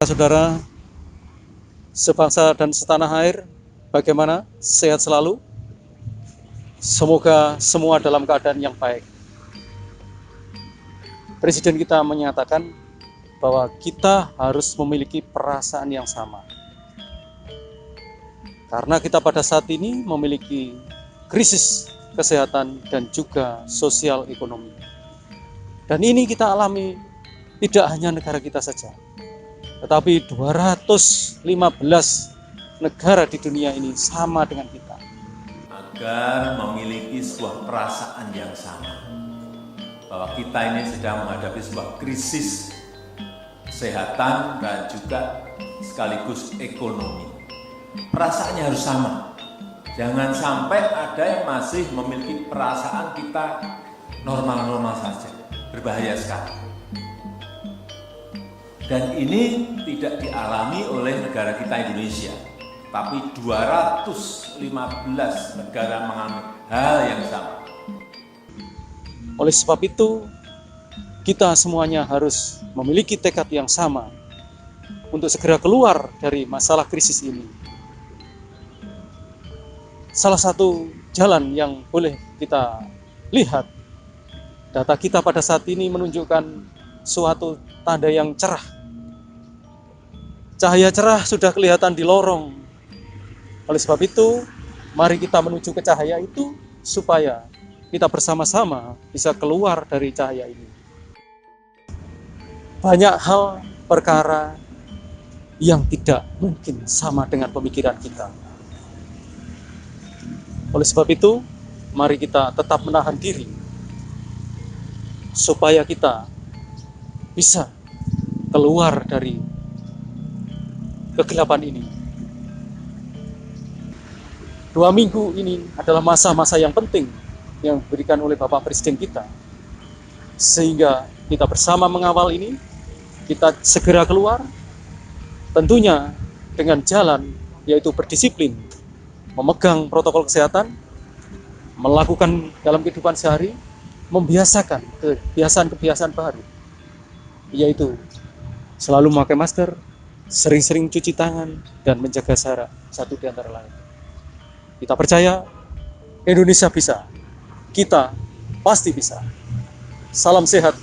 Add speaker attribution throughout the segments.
Speaker 1: Saudara, sebangsa dan setanah air, bagaimana? Sehat selalu? Semoga semua dalam keadaan yang baik. Presiden kita menyatakan bahwa kita harus memiliki perasaan yang sama. Karena kita pada saat ini memiliki krisis kesehatan dan juga sosial ekonomi. Dan ini kita alami tidak hanya negara kita saja, tetapi 215 negara di dunia ini sama dengan kita.
Speaker 2: Agar memiliki sebuah perasaan yang sama, bahwa kita ini sedang menghadapi sebuah krisis kesehatan dan juga sekaligus ekonomi. Perasaannya harus sama. Jangan sampai ada yang masih memiliki perasaan kita normal-normal saja. Berbahaya sekali. Dan ini tidak dialami oleh negara kita Indonesia, tapi 215 negara mengalami hal yang sama.
Speaker 1: Oleh sebab itu, kita semuanya harus memiliki tekad yang sama untuk segera keluar dari masalah krisis ini. Salah satu jalan yang boleh kita lihat, data kita pada saat ini menunjukkan suatu tanda yang cerah. Cahaya cerah sudah kelihatan di lorong. Oleh sebab itu, mari kita menuju ke cahaya itu supaya kita bersama-sama bisa keluar dari cahaya ini. Banyak hal perkara yang tidak mungkin sama dengan pemikiran kita. Oleh sebab itu, mari kita tetap menahan diri supaya kita bisa keluar dari kegelapan ini. 2 minggu ini adalah masa-masa yang penting yang diberikan oleh Bapak Presiden kita, sehingga kita bersama mengawal ini, kita segera keluar, tentunya dengan jalan yaitu berdisiplin, memegang protokol kesehatan, melakukan dalam kehidupan sehari, membiasakan kebiasaan-kebiasaan baru, yaitu selalu memakai masker, sering-sering cuci tangan, dan menjaga jarak satu di antara lain. Kita percaya Indonesia bisa, kita pasti bisa. Salam sehat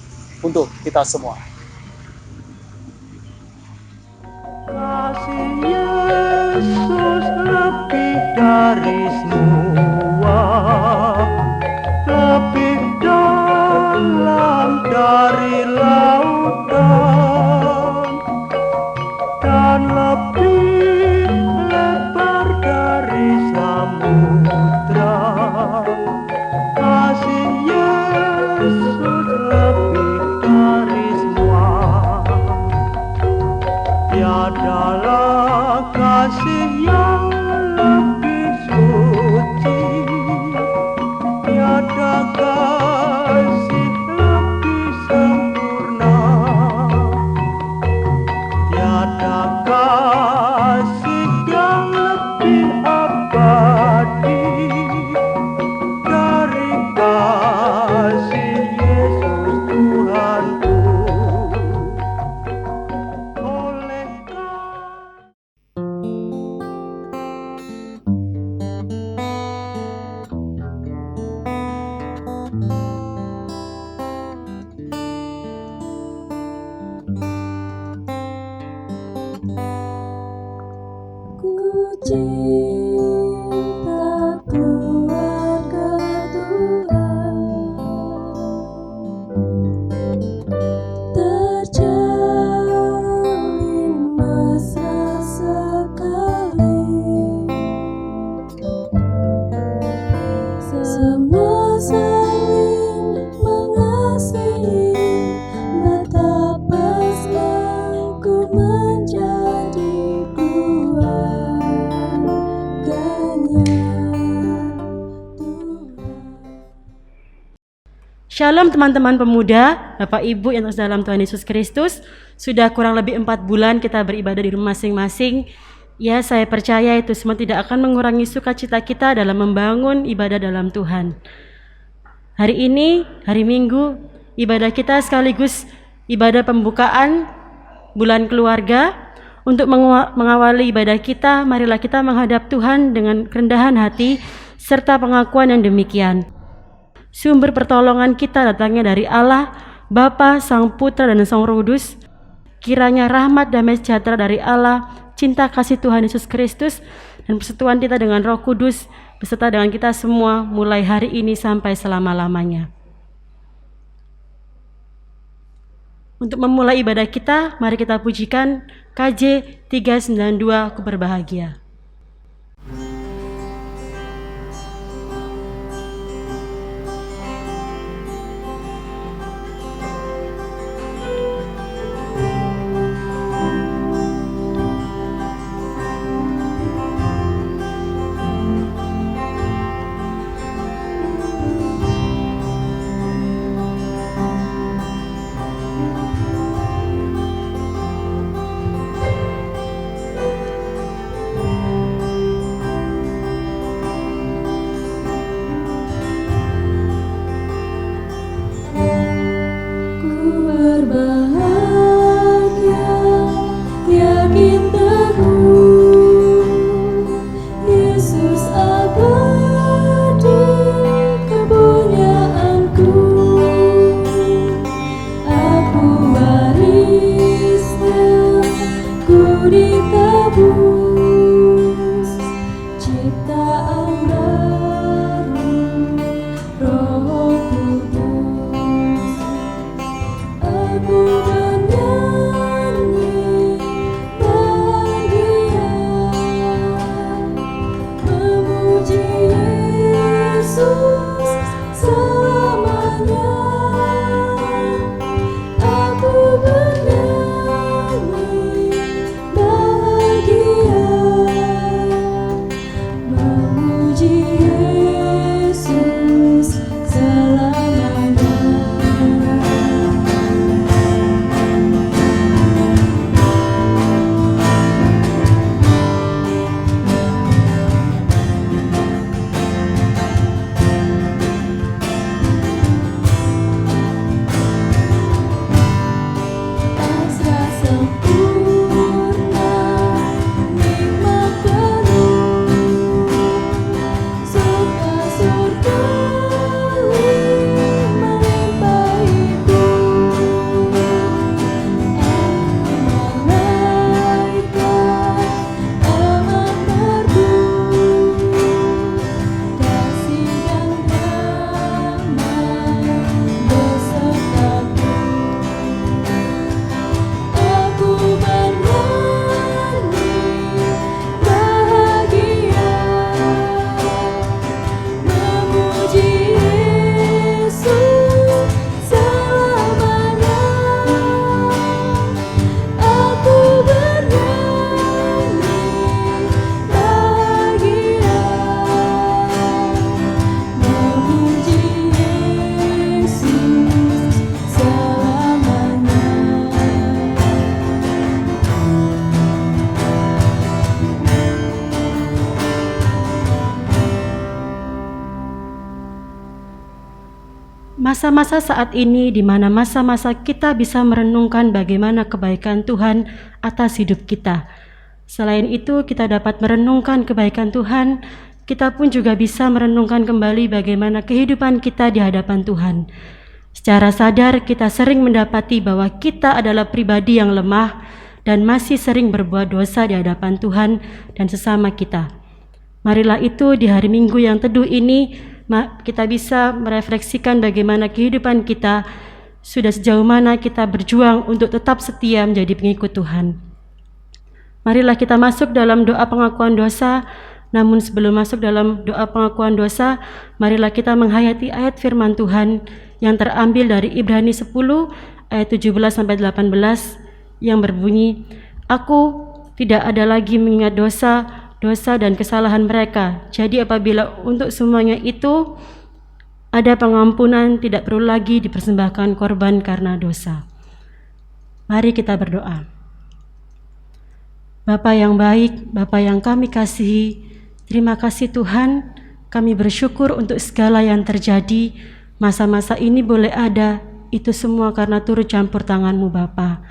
Speaker 1: untuk kita semua.
Speaker 3: Kasih Yesus lebih dari semua, lebih dalam dari lautan, dan lebih lebar dari samudra. Kasih Yesus lebih dari semua. Tiadalah kasih yang lebih suci, tiada kasih lebih sempurna, tiada kasih yang lebih abadi dari kasih Yesus Tuhanku. Oleh
Speaker 4: Ku cinta keluarga Tuhan, terjalin mesra sekali, semua saling mengasihi, betapa senang ku menjadi
Speaker 5: Shalom teman-teman pemuda, Bapak Ibu yang terkasih dalam Tuhan Yesus Kristus. Sudah kurang lebih 4 bulan kita beribadah di rumah masing-masing. Ya, saya percaya itu semua tidak akan mengurangi sukacita kita dalam membangun ibadah dalam Tuhan. Hari ini, hari Minggu, ibadah kita sekaligus ibadah pembukaan bulan keluarga. Untuk mengawali ibadah kita, marilah kita menghadap Tuhan dengan kerendahan hati serta pengakuan yang demikian. Sumber pertolongan kita datangnya dari Allah, Bapa, Sang Putra, dan Sang Roh Kudus. Kiranya rahmat damai sejahtera dari Allah, cinta kasih Tuhan Yesus Kristus, dan persekutuan kita dengan Roh Kudus beserta dengan kita semua mulai hari ini sampai selama-lamanya. Untuk memulai ibadah kita, mari kita pujikan KJ 392, Ku Berbahagia. Masa-masa saat ini di mana masa-masa kita bisa merenungkan bagaimana kebaikan Tuhan atas hidup kita. Selain itu, kita dapat merenungkan kebaikan Tuhan, kita pun juga bisa merenungkan kembali bagaimana kehidupan kita di hadapan Tuhan. Secara sadar kita sering mendapati bahwa kita adalah pribadi yang lemah dan masih sering berbuat dosa di hadapan Tuhan dan sesama kita. Marilah itu di hari Minggu yang teduh ini kita bisa merefleksikan bagaimana kehidupan kita, sudah sejauh mana kita berjuang untuk tetap setia menjadi pengikut Tuhan. Marilah kita masuk dalam doa pengakuan dosa. Namun sebelum masuk dalam doa pengakuan dosa, marilah kita menghayati ayat firman Tuhan yang terambil dari Ibrani 10 ayat 17-18 yang berbunyi, "Aku tidak ada lagi mengingat dosa dan kesalahan mereka. Jadi apabila untuk semuanya itu ada pengampunan, tidak perlu lagi dipersembahkan korban karena dosa." Mari kita berdoa. Bapa yang baik, Bapa yang kami kasihi, terima kasih Tuhan, kami bersyukur untuk segala yang terjadi. Masa-masa ini boleh ada, itu semua karena turut campur tangan-Mu Bapa.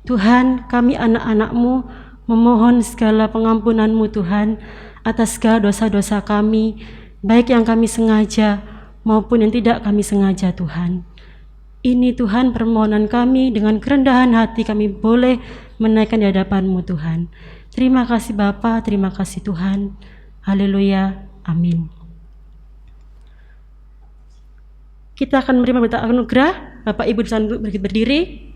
Speaker 5: Tuhan, kami anak-anak-Mu, memohon segala pengampunan-Mu Tuhan atas segala dosa-dosa kami, baik yang kami sengaja maupun yang tidak kami sengaja Tuhan. Ini Tuhan permohonan kami, dengan kerendahan hati kami boleh menaikkan di hadapan-Mu Tuhan. Terima kasih Bapa, terima kasih Tuhan. Haleluya, amin. Kita akan menerima berita anugerah. Bapak Ibu disanduk berdiri.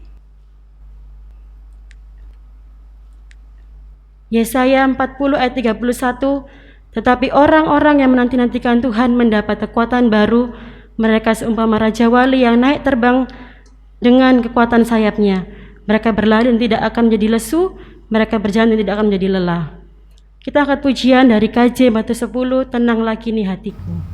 Speaker 5: Yesaya 40 ayat 31. Tetapi orang-orang yang menanti-nantikan Tuhan mendapat kekuatan baru. Mereka seumpama raja wali yang naik terbang dengan kekuatan sayapnya. Mereka berlari dan tidak akan menjadi lesu. Mereka berjalan dan tidak akan menjadi lelah. Kita angkat pujian dari KJ Matius 10, tenanglah kini hatiku.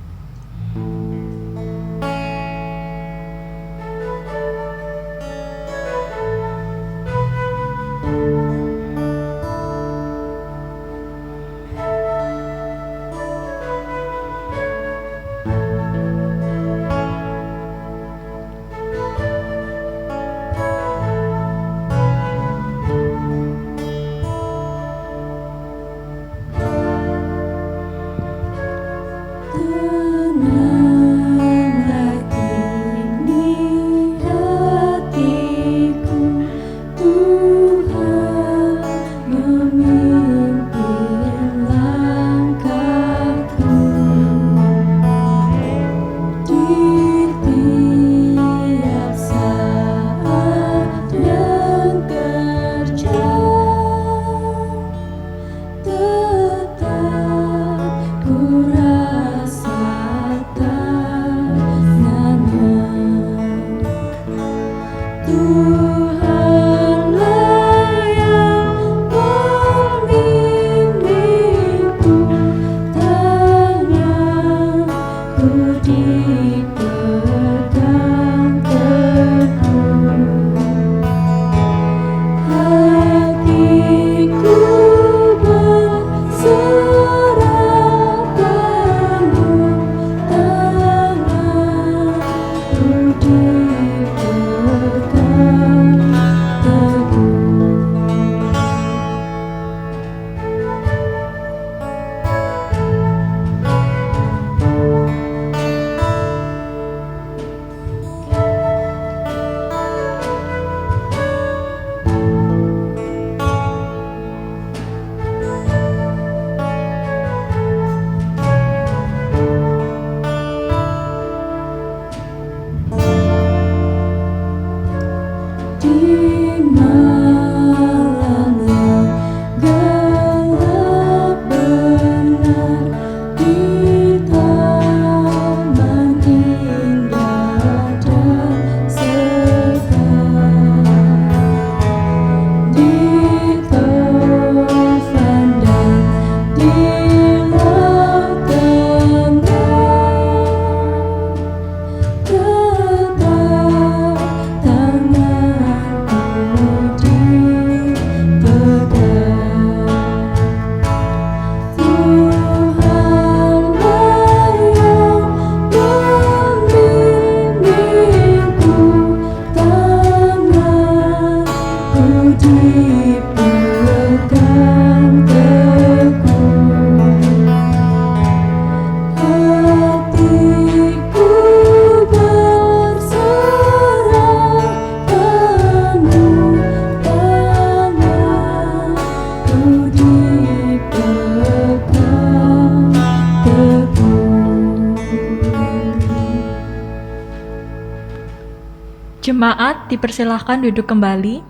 Speaker 6: Jemaat dipersilahkan duduk kembali.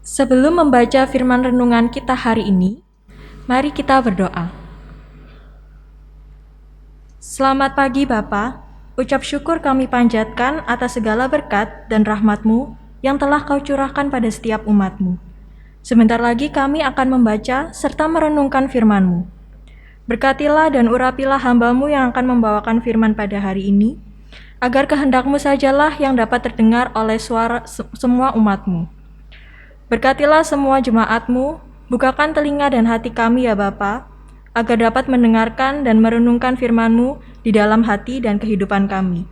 Speaker 6: Sebelum membaca firman renungan kita hari ini, mari kita berdoa. Selamat pagi Bapa, ucap syukur kami panjatkan atas segala berkat dan rahmat-Mu yang telah Kau curahkan pada setiap umat-Mu. Sebentar lagi kami akan membaca serta merenungkan firman-Mu. Berkatilah dan urapilah hamba-Mu yang akan membawakan firman pada hari ini, agar kehendak-Mu sajalah yang dapat terdengar oleh suara semua umat-Mu. Berkatilah semua jemaat-Mu, bukakan telinga dan hati kami ya Bapa, agar dapat mendengarkan dan merenungkan firman-Mu di dalam hati dan kehidupan kami.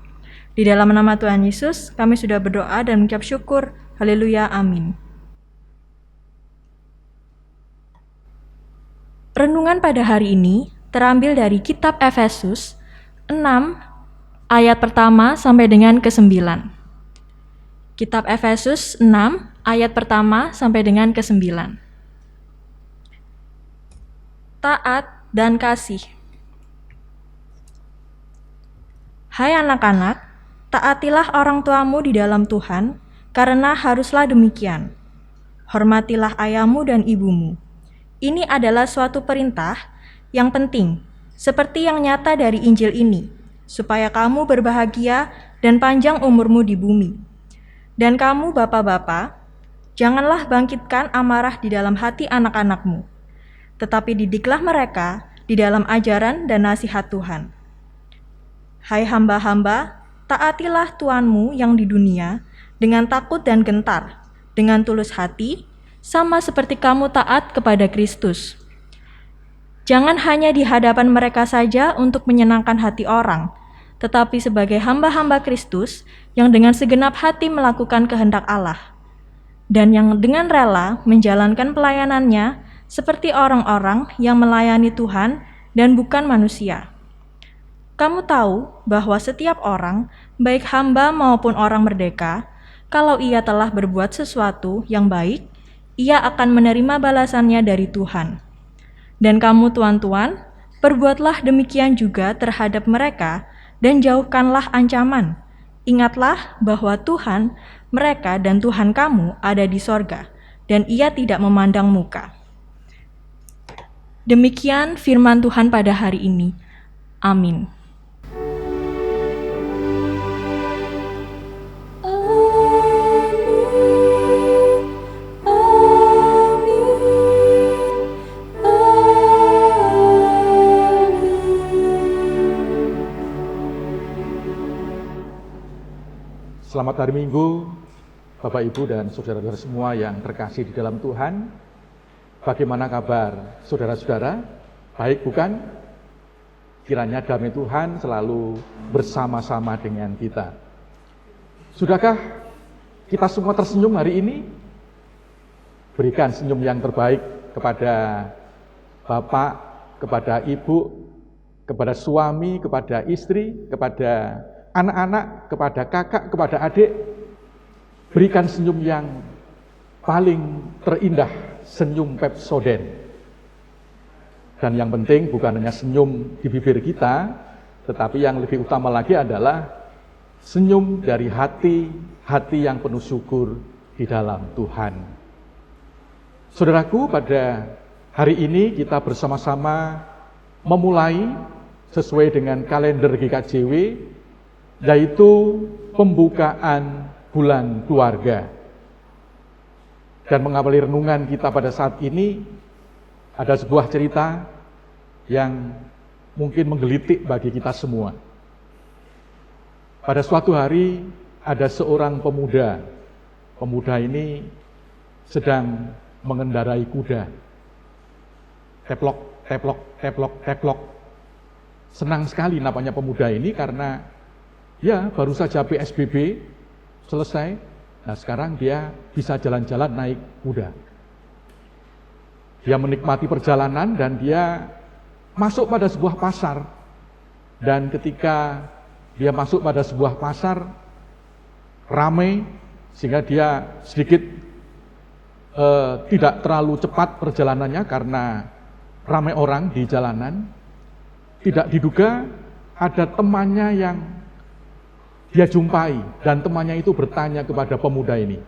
Speaker 6: Di dalam nama Tuhan Yesus, kami sudah berdoa dan mengucap syukur. Haleluya, amin. Renungan pada hari ini terambil dari kitab Efesus 6 ayat pertama sampai dengan ke-9. Kitab Efesus 6 ayat pertama sampai dengan ke-9. Taat dan kasih. Hai anak-anak, taatilah orang tuamu di dalam Tuhan, karena haruslah demikian. Hormatilah ayahmu dan ibumu. Ini adalah suatu perintah yang penting, seperti yang nyata dari Injil ini, supaya kamu berbahagia dan panjang umurmu di bumi. Dan kamu bapak-bapak, janganlah bangkitkan amarah di dalam hati anak-anakmu, tetapi didiklah mereka di dalam ajaran dan nasihat Tuhan. Hai hamba-hamba, taatilah Tuanmu yang di dunia dengan takut dan gentar, dengan tulus hati, sama seperti kamu taat kepada Kristus. Jangan hanya di hadapan mereka saja untuk menyenangkan hati orang, tetapi sebagai hamba-hamba Kristus yang dengan segenap hati melakukan kehendak Allah, dan yang dengan rela menjalankan pelayanannya seperti orang-orang yang melayani Tuhan dan bukan manusia. Kamu tahu bahwa setiap orang, baik hamba maupun orang merdeka, kalau ia telah berbuat sesuatu yang baik, ia akan menerima balasannya dari Tuhan. Dan kamu tuan-tuan, perbuatlah demikian juga terhadap mereka dan jauhkanlah ancaman. Ingatlah bahwa Tuhan mereka dan Tuhan kamu ada di sorga, dan ia tidak memandang muka. Demikian firman Tuhan pada hari ini. Amin.
Speaker 7: Selamat hari Minggu, Bapak Ibu dan saudara-saudara semua yang terkasih di dalam Tuhan. Bagaimana kabar saudara-saudara? Baik bukan? Kiranya damai Tuhan selalu bersama-sama dengan kita. Sudahkah kita semua tersenyum hari ini? Berikan senyum yang terbaik kepada Bapak, kepada Ibu, kepada suami, kepada istri, kepada anak-anak, kepada kakak, kepada adik. Berikan senyum yang paling terindah, senyum Pepsodent. Dan yang penting bukan hanya senyum di bibir kita, tetapi yang lebih utama lagi adalah senyum dari hati yang penuh syukur di dalam Tuhan. Saudaraku, pada hari ini kita bersama-sama memulai sesuai dengan kalender GKJW, yaitu pembukaan bulan keluarga. Dan mengawali renungan kita pada saat ini, ada sebuah cerita yang mungkin menggelitik bagi kita semua. Pada suatu hari, ada seorang pemuda. Pemuda ini sedang mengendarai kuda. Teplok, teplok, teplok, teplok. Senang sekali namanya pemuda ini karena ya, baru saja PSBB selesai. Nah, sekarang dia bisa jalan-jalan naik kuda. Dia menikmati perjalanan dan dia masuk pada sebuah pasar. Dan ketika dia masuk pada sebuah pasar, ramai, sehingga dia sedikit tidak terlalu cepat perjalanannya karena ramai orang di jalanan. Tidak diduga ada temannya yang dia jumpai, dan temannya itu bertanya kepada pemuda ini,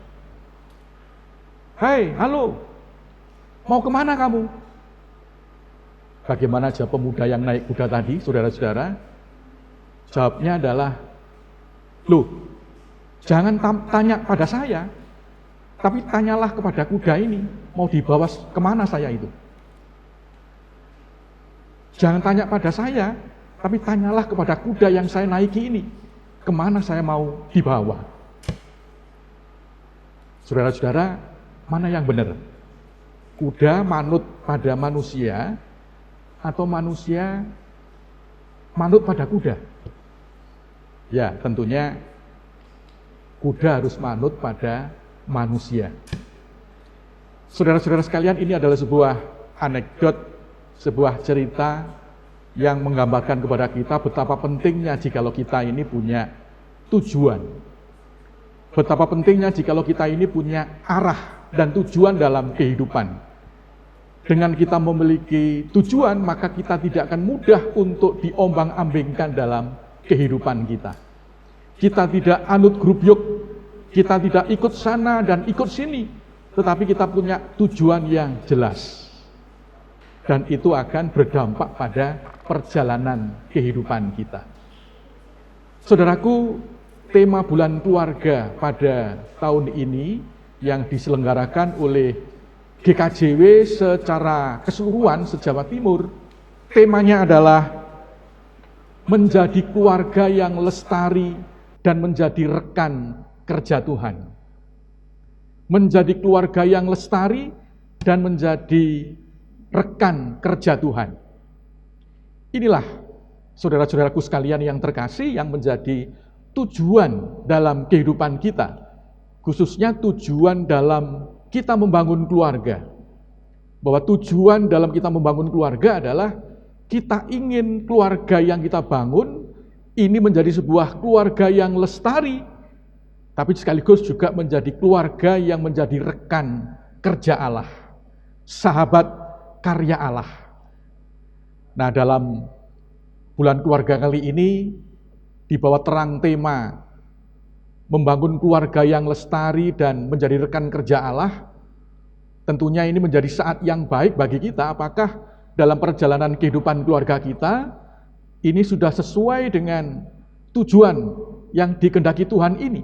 Speaker 7: "Hai, halo, mau kemana kamu?" Bagaimana jawab pemuda yang naik kuda tadi, saudara-saudara? Jawabnya adalah, "Loh, jangan tanya pada saya, tapi tanyalah kepada kuda ini, mau dibawa kemana saya itu. Jangan tanya pada saya, tapi tanyalah kepada kuda yang saya naiki ini, kemana saya mau dibawa." Saudara-saudara, mana yang benar? Kuda manut pada manusia atau manusia manut pada kuda? Ya, tentunya kuda harus manut pada manusia. Saudara-saudara sekalian, ini adalah sebuah anekdot, sebuah cerita yang menggambarkan kepada kita betapa pentingnya jikalau kita ini punya tujuan. Betapa pentingnya jikalau kita ini punya arah dan tujuan dalam kehidupan. Dengan kita memiliki tujuan, maka kita tidak akan mudah untuk diombang-ambingkan dalam kehidupan kita. Kita tidak anut grup yuk, kita tidak ikut sana dan ikut sini, tetapi kita punya tujuan yang jelas. Dan itu akan berdampak pada perjalanan kehidupan kita. Saudaraku, tema bulan keluarga pada tahun ini yang diselenggarakan oleh GKJW secara keseluruhan se-Jawa Timur, temanya adalah menjadi keluarga yang lestari dan menjadi rekan kerja Tuhan. Menjadi keluarga yang lestari dan menjadi rekan kerja Tuhan. Inilah saudara-saudaraku sekalian yang terkasih yang menjadi tujuan dalam kehidupan kita, khususnya tujuan dalam kita membangun keluarga. Bahwa tujuan dalam kita membangun keluarga adalah kita ingin keluarga yang kita bangun ini menjadi sebuah keluarga yang lestari, tapi sekaligus juga menjadi keluarga yang menjadi rekan kerja Allah, sahabat karya Allah. Nah, dalam bulan keluarga kali ini di bawah terang tema membangun keluarga yang lestari dan menjadi rekan kerja Allah, tentunya ini menjadi saat yang baik bagi kita. Apakah dalam perjalanan kehidupan keluarga kita, ini sudah sesuai dengan tujuan yang dikehendaki Tuhan ini?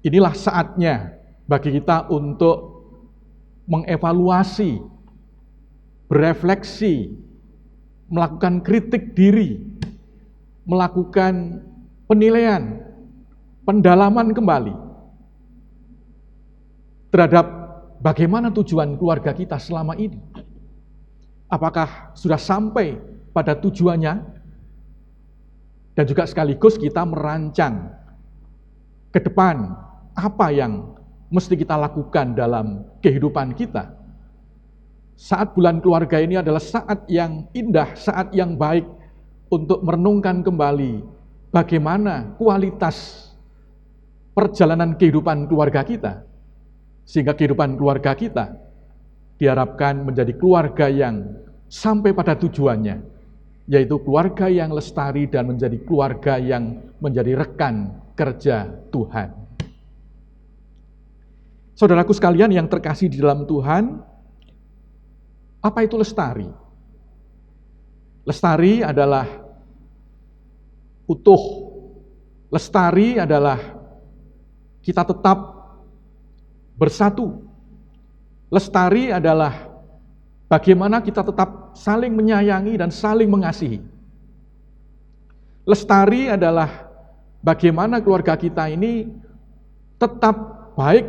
Speaker 7: Inilah saatnya bagi kita untuk mengevaluasi, berefleksi, melakukan kritik diri, melakukan penilaian, pendalaman kembali terhadap bagaimana tujuan keluarga kita selama ini. Apakah sudah sampai pada tujuannya? Dan juga sekaligus kita merancang ke depan apa yang mesti kita lakukan dalam kehidupan kita. Saat bulan keluarga ini adalah saat yang indah, saat yang baik untuk merenungkan kembali bagaimana kualitas perjalanan kehidupan keluarga kita, sehingga kehidupan keluarga kita diharapkan menjadi keluarga yang sampai pada tujuannya, yaitu keluarga yang lestari dan menjadi keluarga yang menjadi rekan kerja Tuhan. Saudaraku sekalian yang terkasih di dalam Tuhan, apa itu lestari? Lestari adalah utuh. Lestari adalah kita tetap bersatu. Lestari adalah bagaimana kita tetap saling menyayangi dan saling mengasihi. Lestari adalah bagaimana keluarga kita ini tetap baik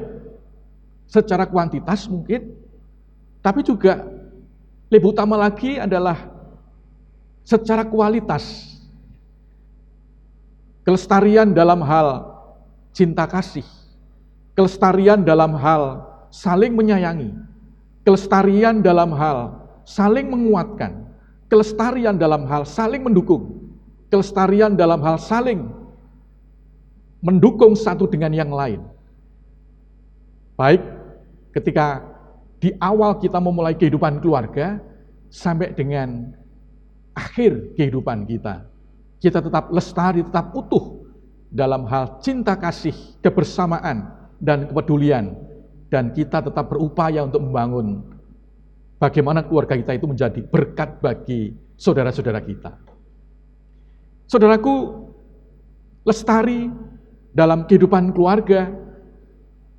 Speaker 7: secara kuantitas mungkin, tapi juga lebih utama lagi adalah secara kualitas. Kelestarian dalam hal cinta kasih, kelestarian dalam hal saling menyayangi, kelestarian dalam hal saling menguatkan, kelestarian dalam hal saling mendukung, kelestarian dalam hal saling mendukung satu dengan yang lain. Baik ketika di awal kita memulai kehidupan keluarga sampai dengan akhir kehidupan kita, kita tetap lestari, tetap utuh dalam hal cinta kasih, kebersamaan, dan kepedulian. Dan kita tetap berupaya untuk membangun bagaimana keluarga kita itu menjadi berkat bagi saudara-saudara kita. Saudaraku, lestari dalam kehidupan keluarga,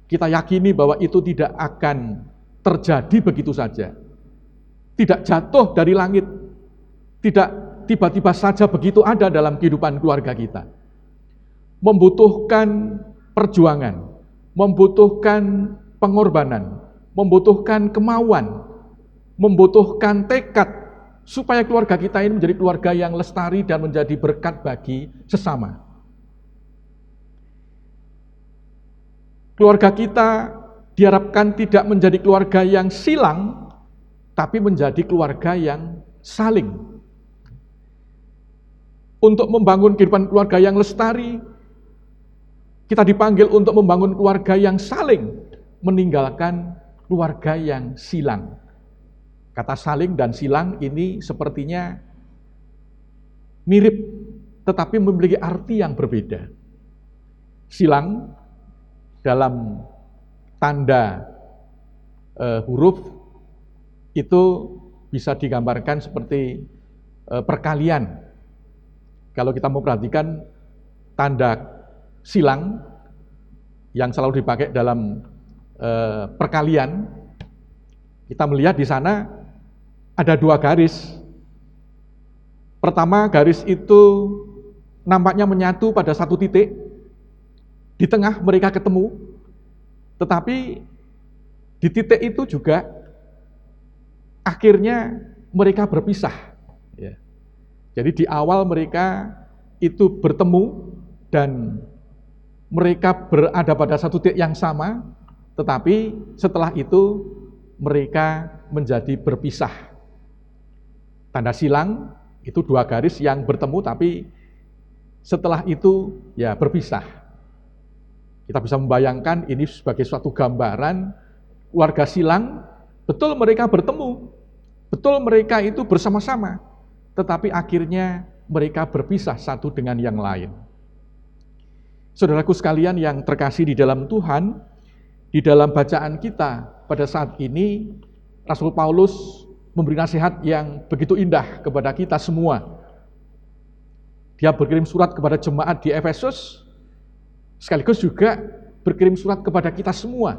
Speaker 7: kita yakini bahwa itu tidak akan terjadi begitu saja. Tidak jatuh dari langit, tidak tiba-tiba saja begitu ada dalam kehidupan keluarga kita. Membutuhkan perjuangan, membutuhkan pengorbanan, membutuhkan kemauan, membutuhkan tekad supaya keluarga kita ini menjadi keluarga yang lestari dan menjadi berkat bagi sesama. keluarga kita diharapkan tidak menjadi keluarga yang silang, tapi menjadi keluarga yang saling. Untuk membangun kehidupan keluarga yang lestari, kita dipanggil untuk membangun keluarga yang saling, meninggalkan keluarga yang silang. Kata saling dan silang ini sepertinya mirip, tetapi memiliki arti yang berbeda. Silang dalam tanda huruf itu bisa digambarkan seperti perkalian. Kalau kita memperhatikan tanda silang yang selalu dipakai dalam perkalian, kita melihat di sana ada 2 garis. Pertama, garis itu nampaknya menyatu pada satu titik, di tengah mereka ketemu, tetapi di titik itu juga akhirnya mereka berpisah. Jadi di awal mereka itu bertemu dan mereka berada pada satu titik yang sama, tetapi setelah itu mereka menjadi berpisah. Tanda silang itu 2 garis yang bertemu tapi setelah itu ya berpisah. Kita bisa membayangkan ini sebagai suatu gambaran keluarga silang, betul mereka bertemu, betul mereka itu bersama-sama, tetapi akhirnya mereka berpisah satu dengan yang lain. Saudaraku sekalian yang terkasih di dalam Tuhan, di dalam bacaan kita pada saat ini, Rasul Paulus memberi nasihat yang begitu indah kepada kita semua. Dia berkirim surat kepada jemaat di Efesus, sekaligus juga berkirim surat kepada kita semua.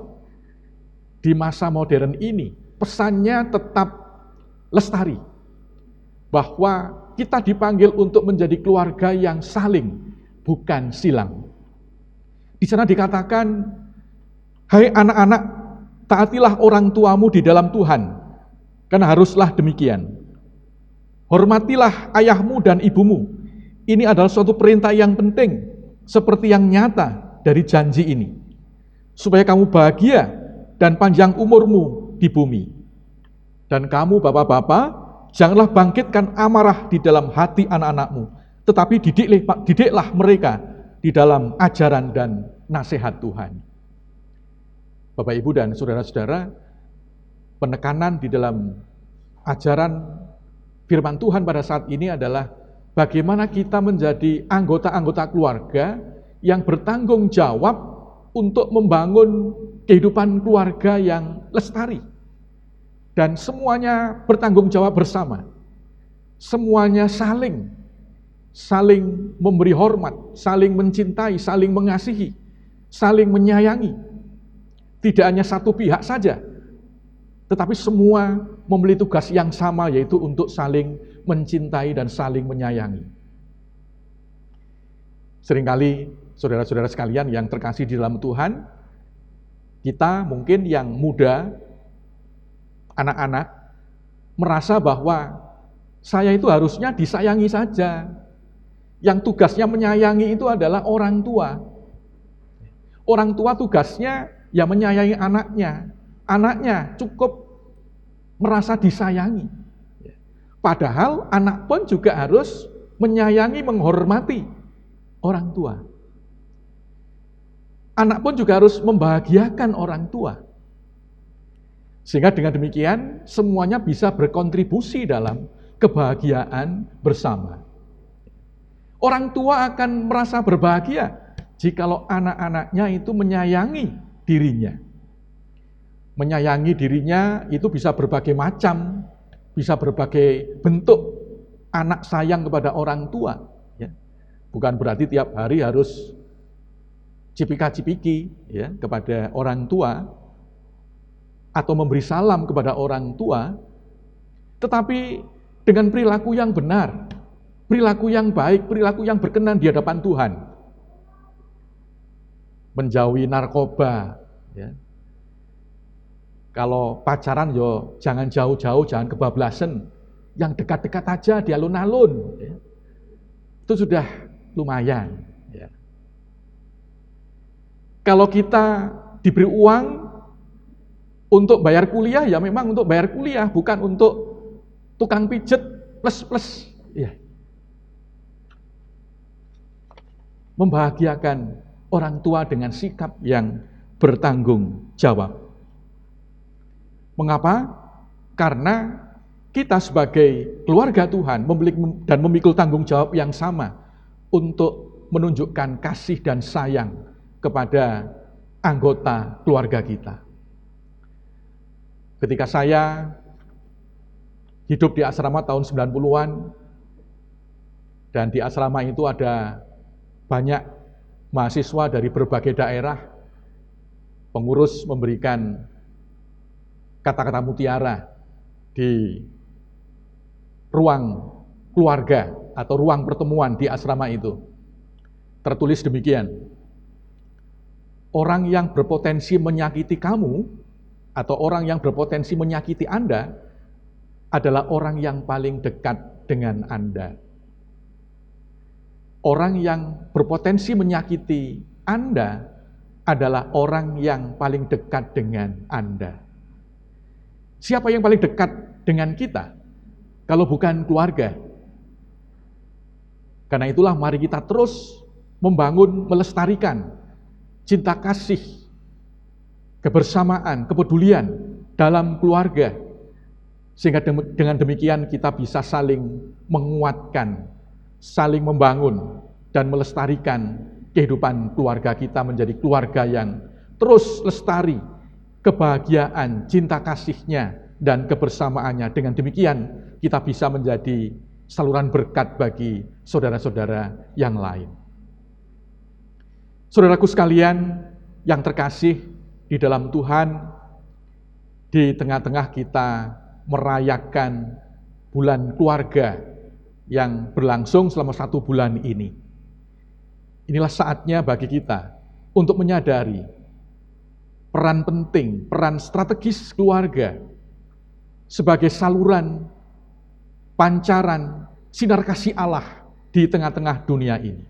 Speaker 7: Di masa modern ini, pesannya tetap lestari, bahwa kita dipanggil untuk menjadi keluarga yang saling, bukan silang. Di sana dikatakan, hai anak-anak, taatilah orang tuamu di dalam Tuhan, karena haruslah demikian. Hormatilah ayahmu dan ibumu. Ini adalah suatu perintah yang penting, seperti yang nyata dari janji ini, supaya kamu bahagia dan panjang umurmu di bumi. Dan kamu bapak-bapak, janganlah bangkitkan amarah di dalam hati anak-anakmu, tetapi didiklah mereka di dalam ajaran dan nasihat Tuhan. Bapak, Ibu, dan saudara-saudara, penekanan di dalam ajaran firman Tuhan pada saat ini adalah bagaimana kita menjadi anggota-anggota keluarga yang bertanggung jawab untuk membangun kehidupan keluarga yang lestari. Dan semuanya bertanggung jawab bersama. Semuanya saling memberi hormat, saling mencintai, saling mengasihi, saling menyayangi. Tidak hanya satu pihak saja, tetapi semua memiliki tugas yang sama, yaitu untuk saling mencintai dan saling menyayangi. Seringkali saudara-saudara sekalian yang terkasih di dalam Tuhan, kita mungkin yang muda, anak-anak, merasa bahwa saya itu harusnya disayangi saja. Yang tugasnya menyayangi itu adalah orang tua. Orang tua tugasnya ya menyayangi anaknya. Anaknya cukup merasa disayangi. Padahal anak pun juga harus menyayangi, menghormati orang tua. Anak pun juga harus membahagiakan orang tua. Sehingga dengan demikian semuanya bisa berkontribusi dalam kebahagiaan bersama. Orang tua akan merasa berbahagia jikalau anak-anaknya itu menyayangi dirinya. Menyayangi dirinya itu bisa berbagai macam, bisa berbagai bentuk anak sayang kepada orang tua. Bukan berarti tiap hari harus cipika-cipiki kepada orang tua, atau memberi salam kepada orang tua, tetapi dengan perilaku yang benar, perilaku yang baik, perilaku yang berkenan di hadapan Tuhan. Menjauhi narkoba, Kalau pacaran jangan jauh-jauh, jangan kebablasan, yang dekat-dekat aja di alun-alun, itu sudah lumayan. Kalau kita diberi uang untuk bayar kuliah, ya memang untuk bayar kuliah, bukan untuk tukang pijet plus. Ya. Membahagiakan orang tua dengan sikap yang bertanggung jawab. Mengapa? Karena kita sebagai keluarga Tuhan memikul tanggung jawab yang sama untuk menunjukkan kasih dan sayang kepada anggota keluarga kita. Ketika saya hidup di asrama tahun 90-an, dan di asrama itu ada banyak mahasiswa dari berbagai daerah, pengurus memberikan kata-kata mutiara di ruang keluarga atau ruang pertemuan di asrama itu. Tertulis demikian, orang yang berpotensi menyakiti kamu atau orang yang berpotensi menyakiti Anda adalah orang yang paling dekat dengan Anda. Orang yang berpotensi menyakiti Anda adalah orang yang paling dekat dengan Anda. Siapa yang paling dekat dengan kita? Kalau bukan keluarga. Karena itulah mari kita terus membangun, melestarikan cinta kasih, kebersamaan, kepedulian dalam keluarga. Sehingga dengan demikian kita bisa saling menguatkan, saling membangun, dan melestarikan kehidupan keluarga kita menjadi keluarga yang terus lestari, kebahagiaan, cinta kasihnya, dan kebersamaannya. Dengan demikian kita bisa menjadi saluran berkat bagi saudara-saudara yang lain. Saudaraku sekalian yang terkasih di dalam Tuhan, di tengah-tengah kita merayakan bulan keluarga yang berlangsung selama 1 bulan ini. Inilah saatnya bagi kita untuk menyadari peran penting, peran strategis keluarga sebagai saluran pancaran sinar kasih Allah di tengah-tengah dunia ini.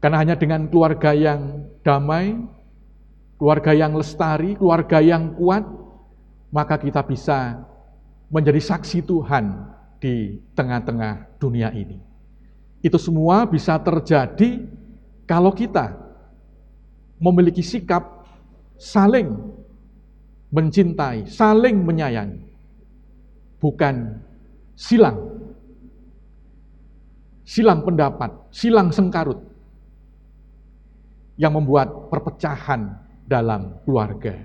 Speaker 7: Karena hanya dengan keluarga yang damai, keluarga yang lestari, keluarga yang kuat, maka kita bisa menjadi saksi Tuhan di tengah-tengah dunia ini. Itu semua bisa terjadi kalau kita memiliki sikap saling mencintai, saling menyayangi, bukan silang pendapat, silang sengkarut yang membuat perpecahan dalam keluarga.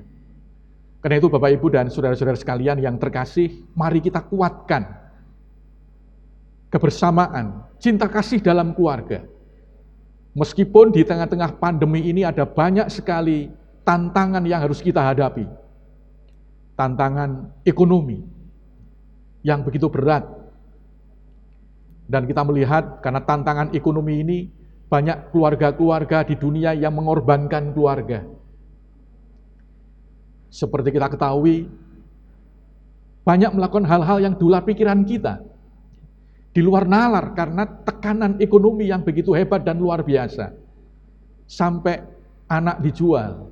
Speaker 7: Karena itu Bapak Ibu dan saudara-saudara sekalian yang terkasih, mari kita kuatkan kebersamaan, cinta kasih dalam keluarga. Meskipun di tengah-tengah pandemi ini ada banyak sekali tantangan yang harus kita hadapi. Tantangan ekonomi yang begitu berat. Dan kita melihat karena tantangan ekonomi ini, banyak keluarga-keluarga di dunia yang mengorbankan keluarga. Seperti kita ketahui, banyak melakukan hal-hal yang di luar pikiran kita, di luar nalar karena tekanan ekonomi yang begitu hebat dan luar biasa. Sampai anak dijual,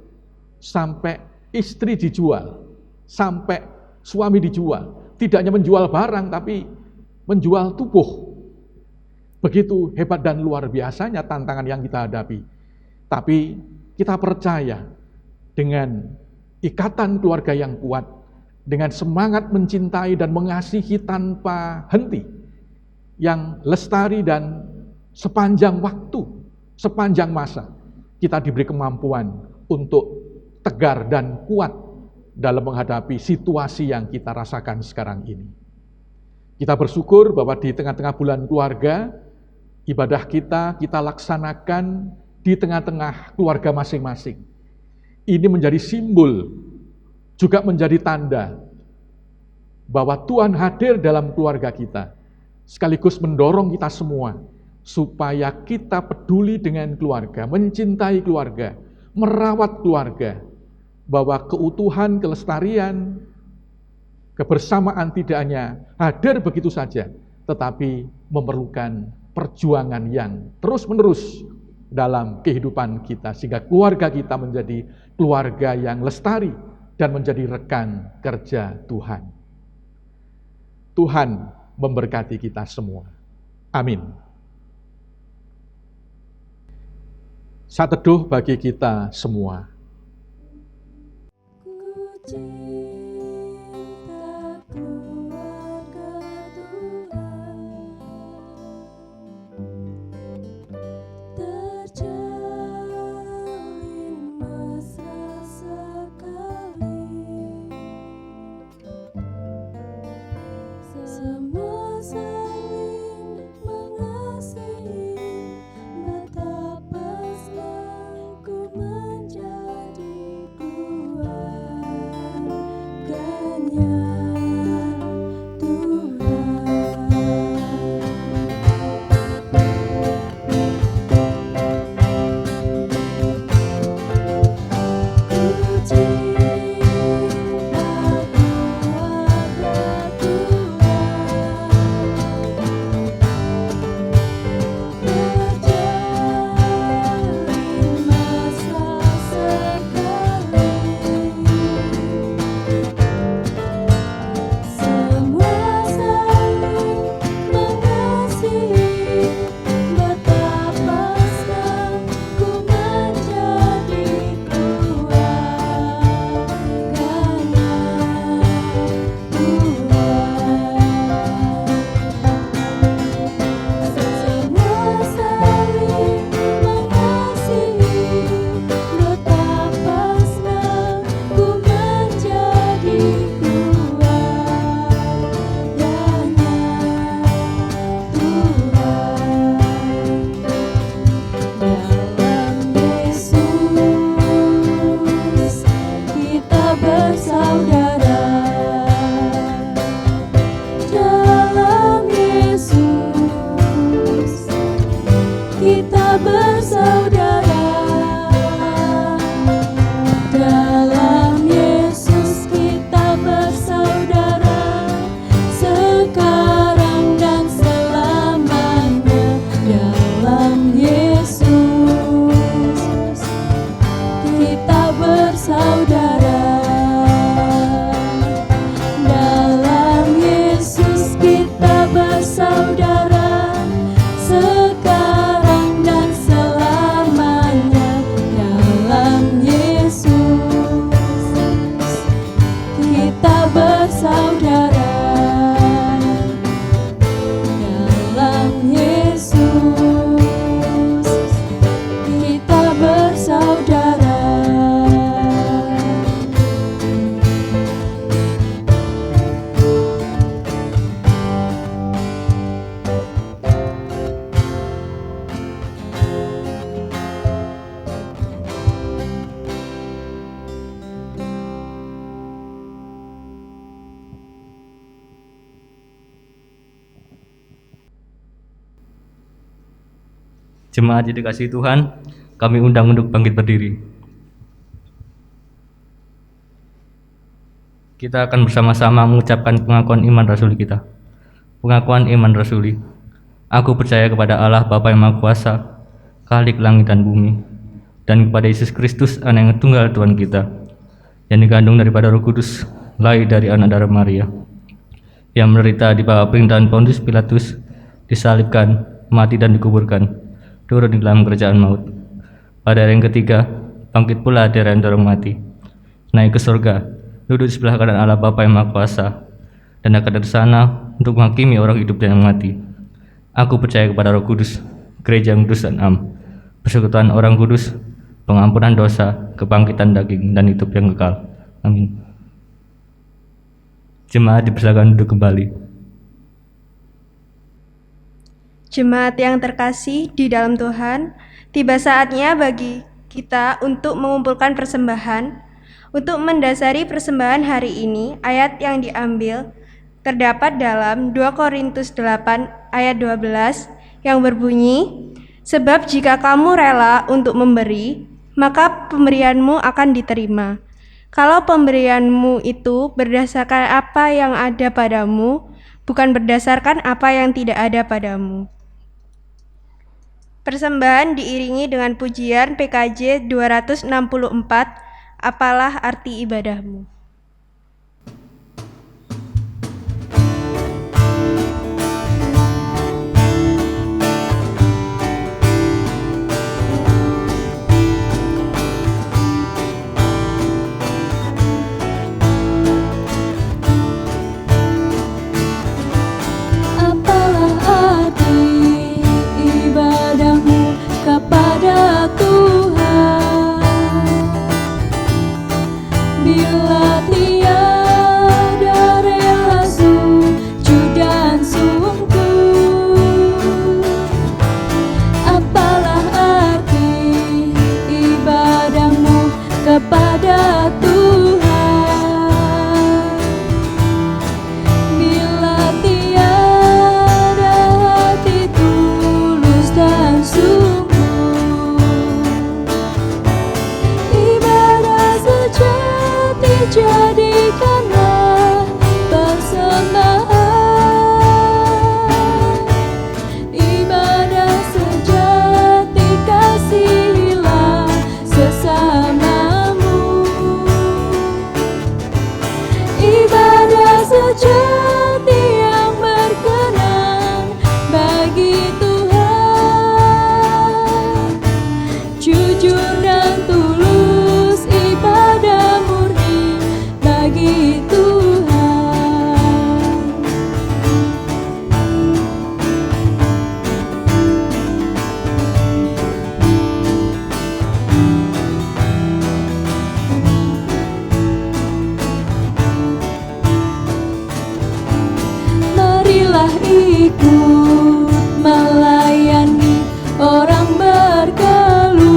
Speaker 7: sampai istri dijual, sampai suami dijual. Tidak hanya menjual barang, tapi menjual tubuh. Begitu hebat dan luar biasanya tantangan yang kita hadapi. Tapi kita percaya dengan ikatan keluarga yang kuat, dengan semangat mencintai dan mengasihi tanpa henti, yang lestari dan sepanjang waktu, sepanjang masa, kita diberi kemampuan untuk tegar dan kuat dalam menghadapi situasi yang kita rasakan sekarang ini. Kita bersyukur bahwa di tengah-tengah bulan keluarga, ibadah kita laksanakan di tengah-tengah keluarga masing-masing. Ini menjadi simbol, juga menjadi tanda bahwa Tuhan hadir dalam keluarga kita, sekaligus mendorong kita semua supaya kita peduli dengan keluarga, mencintai keluarga, merawat keluarga, bahwa keutuhan, kelestarian, kebersamaan tidak hanya hadir begitu saja, tetapi memerlukan perjuangan yang terus-menerus dalam kehidupan kita, sehingga keluarga kita menjadi keluarga yang lestari dan menjadi rekan kerja Tuhan. Tuhan memberkati kita semua. Amin. Saat teduh bagi kita semua.
Speaker 4: Ku cinta keluarga Tuhan, terjalin mesra sekali. Semua saling mengasihi, betapa senang ku menjadi keluarganya Tuhan. Ku cinta keluarga terjalin mesra sekali. Semua saling mengasihi, betapa senang ku menjadi keluarganya Tuhan. Semua saling mengasihi, betapa senang ku menjadi keluarganya Tuhan. Dalam Yesus kita bersaudara. Dalam Yesus kita bersaudara. Dalam Yesus kita bersaudara, sekarang dan selamanya. Dalam Yesus kita bersaudara. Dalam Yesus kita bersaudara, sekarang dan selamanya. Dalam Yesus kita bersaudara. Dalam Yesus kita bersaudara.
Speaker 8: Jemaat yang dikasihi Tuhan, kami undang untuk bangkit berdiri. Kita akan bersama-sama mengucapkan pengakuan iman rasuli kita. Pengakuan iman rasuli. Aku percaya kepada Allah Bapa yang Maha Kuasa, Khalik langit dan bumi, dan kepada Yesus Kristus, Anak yang tunggal Tuhan kita, yang dikandung daripada Roh Kudus, lahir dari anak darah Maria, yang menderita di bawah pemerintahan Pontius Pilatus, disalibkan, mati dan dikuburkan, turun di dalam kerajaan maut. Pada hari yang ketiga, bangkit pula dari antara orang mati, naik ke surga, duduk di sebelah kanan Allah Bapa yang Maha Kuasa, dan akan dari sana untuk menghakimi orang hidup dan yang mati. Aku percaya kepada Roh Kudus, gereja yang kudus dan am, persekutuan orang kudus, pengampunan dosa, kebangkitan daging, dan hidup yang kekal. Amin. Jemaat dipersilakan duduk kembali.
Speaker 9: Jemaat yang terkasih di dalam Tuhan, tiba saatnya bagi kita untuk mengumpulkan persembahan. Untuk mendasari persembahan hari ini, ayat yang diambil terdapat dalam 2 Korintus 8 ayat 12 yang berbunyi, "Sebab jika kamu rela untuk memberi, maka pemberianmu akan diterima. Kalau pemberianmu itu berdasarkan apa yang ada padamu, bukan berdasarkan apa yang tidak ada padamu." Persembahan diiringi dengan pujian PKJ 264, Apalah Arti Ibadahmu.
Speaker 4: Apalah arti ibadahmu kepada Tuhan, bila tiada rela sujud dan sungguh. Apalah arti ibadahmu kepada Tuhan, bila tiada hati tulus dan sungguh. Ibadah sejati jadikanlah persembahan, ibadah sejati kasihilah sesamamu. Ibadah sejati yang berkenan bagi Tuhan, jujur dan tulus, ibadah murni bagi Tuhan. Marilah ikut melayani orang berkeluh,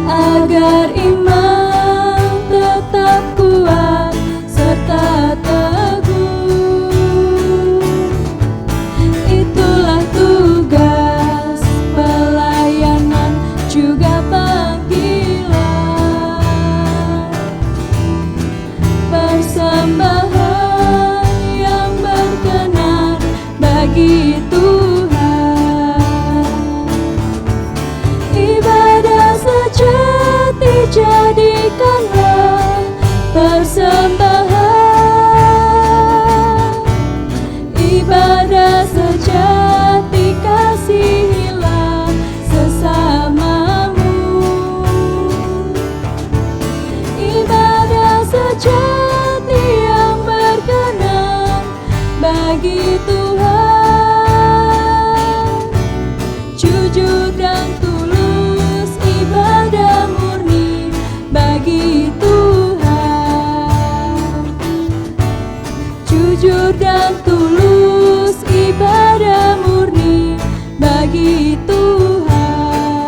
Speaker 4: agar iman tetap kuat serta teguh. Itulah tugas pelayanan juga panggilan, persembahan yang berkenan bagi Tuhan. Ibadah sejati jadikanlah persembahan, ibadah sejati kasihilah sesamamu. Ibadah sejati yang berkenan bagi Tuhan, jujur dan tulus, ibadah murni bagi Tuhan. Jujur dan tulus, ibadah murni bagi Tuhan.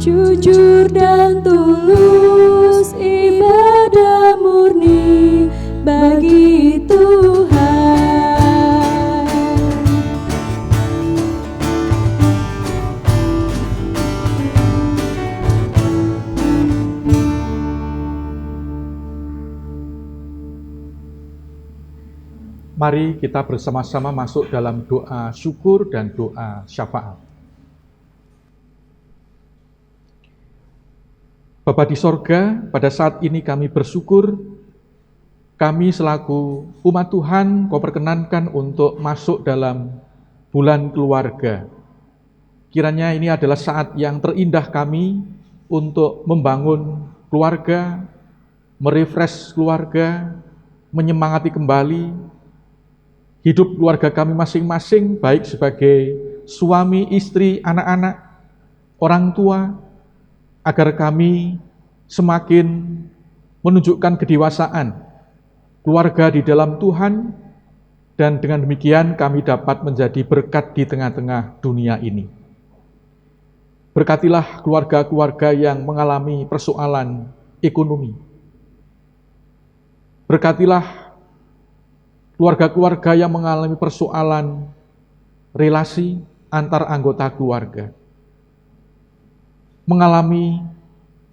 Speaker 4: Jujur dan tulus, ibadah murni bagi Tuhan.
Speaker 7: Mari kita bersama-sama masuk dalam doa syukur dan doa syafaat. Bapa di sorga, pada saat ini kami bersyukur, kami selaku umat Tuhan Kau perkenankan untuk masuk dalam bulan keluarga. Kiranya ini adalah saat yang terindah kami untuk membangun keluarga, merefresh keluarga, menyemangati kembali hidup keluarga kami masing-masing, baik sebagai suami, istri, anak-anak, orang tua, agar kami semakin menunjukkan kedewasaan keluarga di dalam Tuhan, dan dengan demikian kami dapat menjadi berkat di tengah-tengah dunia ini. Berkatilah keluarga-keluarga yang mengalami persoalan ekonomi. Berkatilah keluarga-keluarga yang mengalami persoalan relasi antar anggota keluarga, mengalami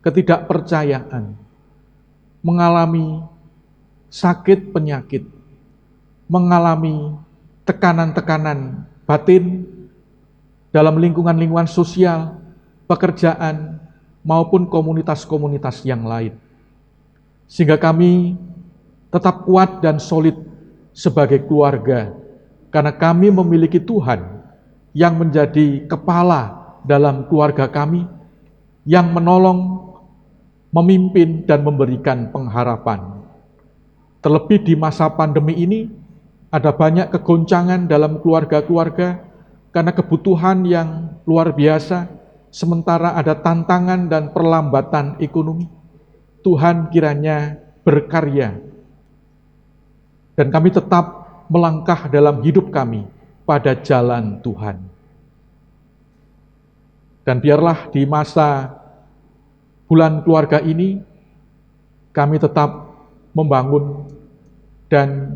Speaker 7: ketidakpercayaan, mengalami sakit penyakit, mengalami tekanan-tekanan batin dalam lingkungan-lingkungan sosial, pekerjaan, maupun komunitas-komunitas yang lain. Sehingga kami tetap kuat dan solid sebagai keluarga, karena kami memiliki Tuhan yang menjadi kepala dalam keluarga kami, yang menolong, memimpin, dan memberikan pengharapan. Terlebih di masa pandemi ini, ada banyak kegoncangan dalam keluarga-keluarga karena kebutuhan yang luar biasa, sementara ada tantangan dan perlambatan ekonomi. Tuhan kiranya berkarya, dan kami tetap melangkah dalam hidup kami pada jalan Tuhan. Dan biarlah di masa bulan keluarga ini, kami tetap membangun dan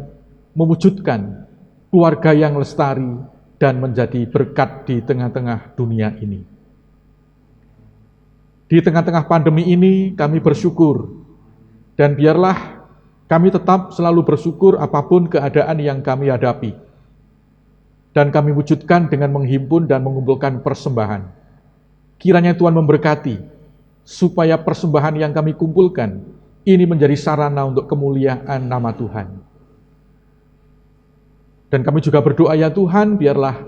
Speaker 7: mewujudkan keluarga yang lestari dan menjadi berkat di tengah-tengah dunia ini. Di tengah-tengah pandemi ini kami bersyukur, dan biarlah kami tetap selalu bersyukur apapun keadaan yang kami hadapi. Dan kami wujudkan dengan menghimpun dan mengumpulkan persembahan. Kiranya Tuhan memberkati, supaya persembahan yang kami kumpulkan ini menjadi sarana untuk kemuliaan nama Tuhan. Dan kami juga berdoa, ya Tuhan, biarlah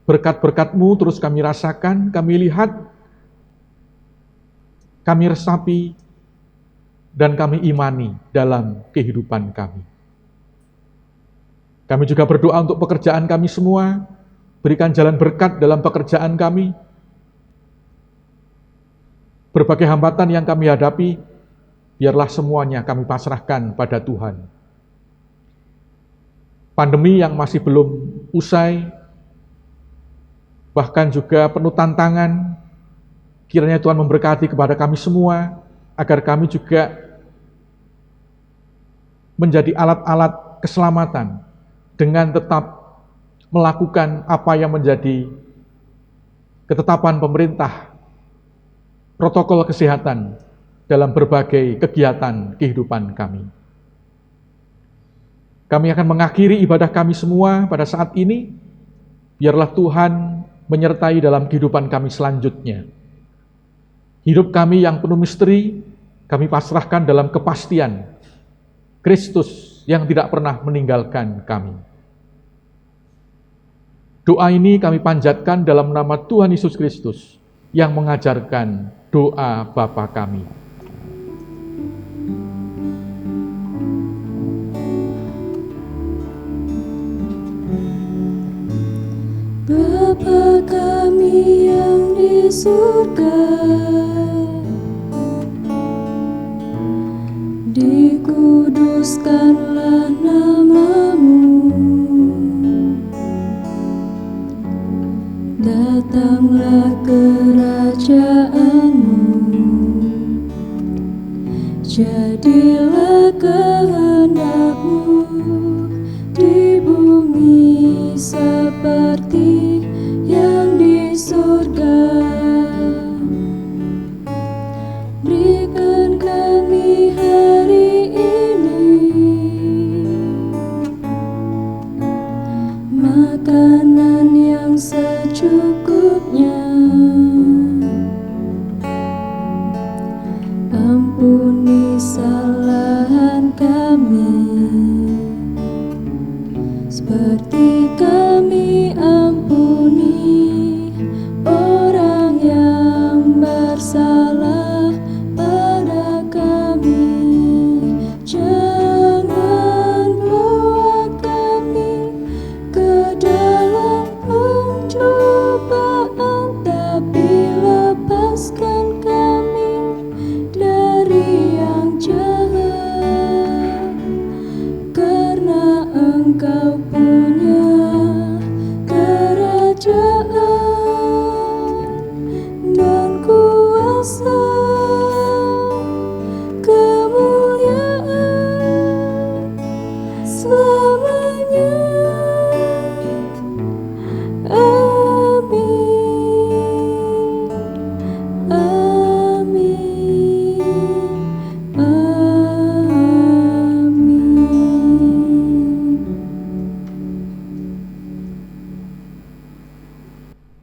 Speaker 7: berkat-berkat-Mu terus kami rasakan, kami lihat, kami resapi, dan kami imani dalam kehidupan kami. Kami juga berdoa untuk pekerjaan kami semua, berikan jalan berkat dalam pekerjaan kami. Berbagai hambatan yang kami hadapi, biarlah semuanya kami pasrahkan pada Tuhan. Pandemi yang masih belum usai, bahkan juga penuh tantangan, kiranya Tuhan memberkati kepada kami semua, agar kami juga menjadi alat-alat keselamatan, dengan tetap melakukan apa yang menjadi ketetapan pemerintah, protokol kesehatan dalam berbagai kegiatan kehidupan kami. Kami akan mengakhiri ibadah kami semua pada saat ini. Biarlah Tuhan menyertai dalam kehidupan kami selanjutnya. Hidup kami yang penuh misteri, kami pasrahkan dalam kepastian Kristus yang tidak pernah meninggalkan kami. Doa ini kami panjatkan dalam nama Tuhan Yesus Kristus yang mengajarkan doa Bapa kami.
Speaker 4: Bapa kami yang di surga, dikuduskanlah nama-Mu, datanglah kerajaan-Mu, jadilah kehendak-Mu di bumi seperti yang di surga. Berikan kami hari ini makanan yang secukupnya. Ampuni kesalahan kami, seperti kami ampuni orang yang bersalah pada kami. Jangan bawa kami ke dalam pencobaan, tapi lepaskan kami dari yang jahat, karena Engkau punya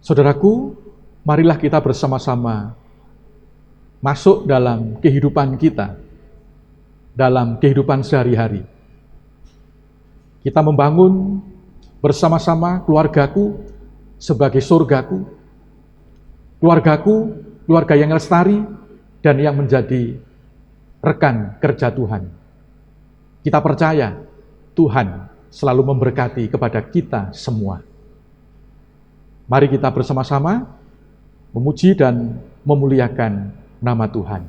Speaker 7: Saudaraku, marilah kita bersama-sama masuk dalam kehidupan kita, dalam kehidupan sehari-hari. Kita membangun bersama-sama keluargaku sebagai surgaku, keluarga yang lestari dan yang menjadi rekan kerja Tuhan. Kita percaya Tuhan selalu memberkati kepada kita semua. Mari kita bersama-sama memuji dan memuliakan nama Tuhan.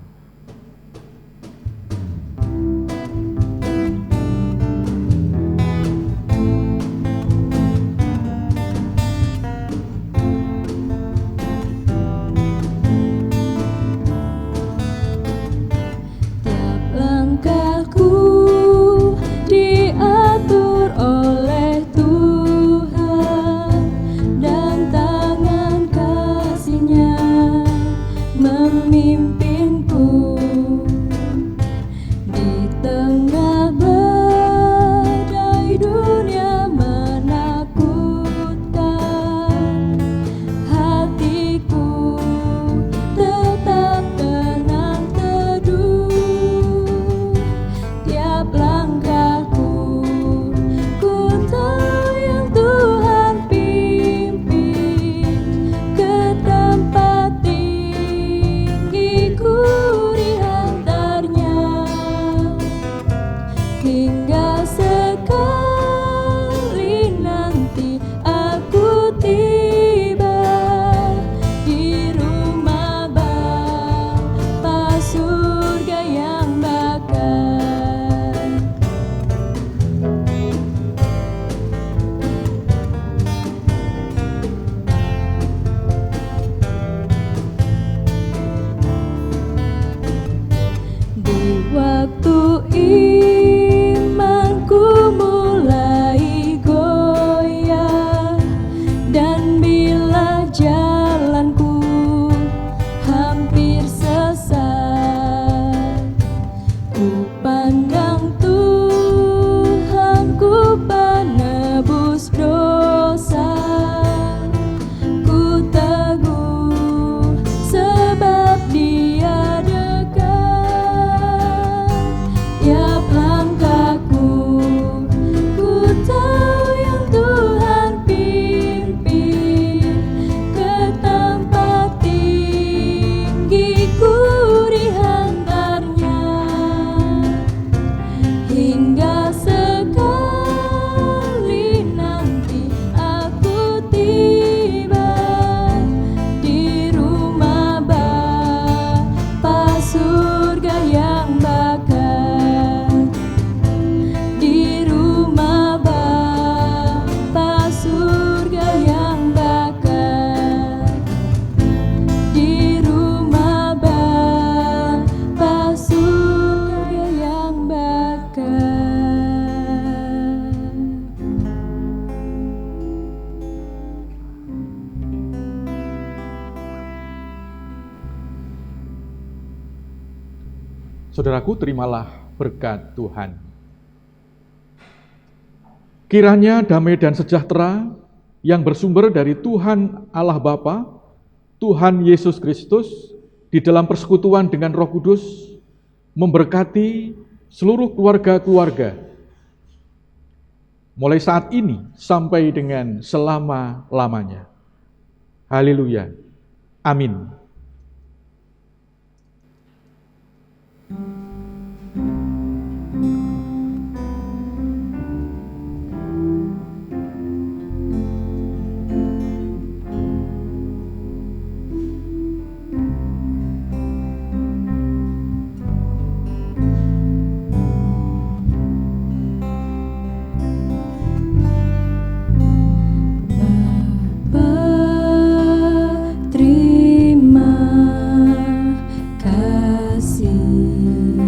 Speaker 4: Langkahku diatur oleh Tuhan, dan tangan kasih-Nya memimpinku di tengah badai dunia menakutkan. Hatiku tetap tenang teduh. Tiap langkahku ku tahu yang Tuhan pimpin ke tempat tinggi, ku diantarnya hingga sekali nanti aku tiba di rumah Bapa surga yang bakar. Di waktu imanku mulai goyah, dan bila jalanku hampir sesat, ku pandang Tuhanku penebus dosa. Ku teguh sebab Dia dekat. Tiap langkahku ku tahu yang Tuhan pimpin ke tempat tinggi, ku dihantarnya hingga sekali nanti aku tiba di rumah Bapa surga yang bakar. Di rumah Bapa surga yang bakar. Di rumah Bapa surga yang bakar.
Speaker 7: Saudaraku, terimalah berkat Tuhan. Kiranya damai dan sejahtera yang bersumber dari Tuhan Allah Bapa, Tuhan Yesus Kristus, di dalam persekutuan dengan Roh Kudus, memberkati seluruh keluarga-keluarga, mulai saat ini sampai dengan selama-lamanya. Haleluya. Amin.
Speaker 4: Terima kasih.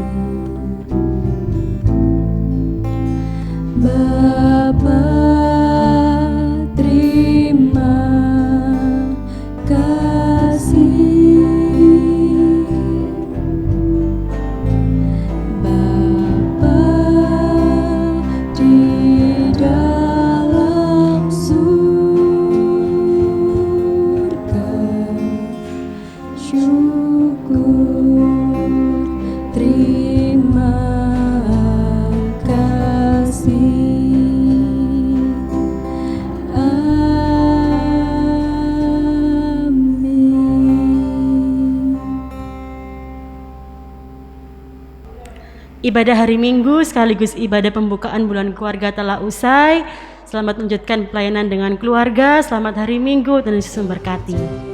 Speaker 5: Ibadah hari Minggu sekaligus ibadah pembukaan bulan keluarga telah usai. Selamat melanjutkan pelayanan dengan keluarga. Selamat hari Minggu, Tuhan Yesus memberkati.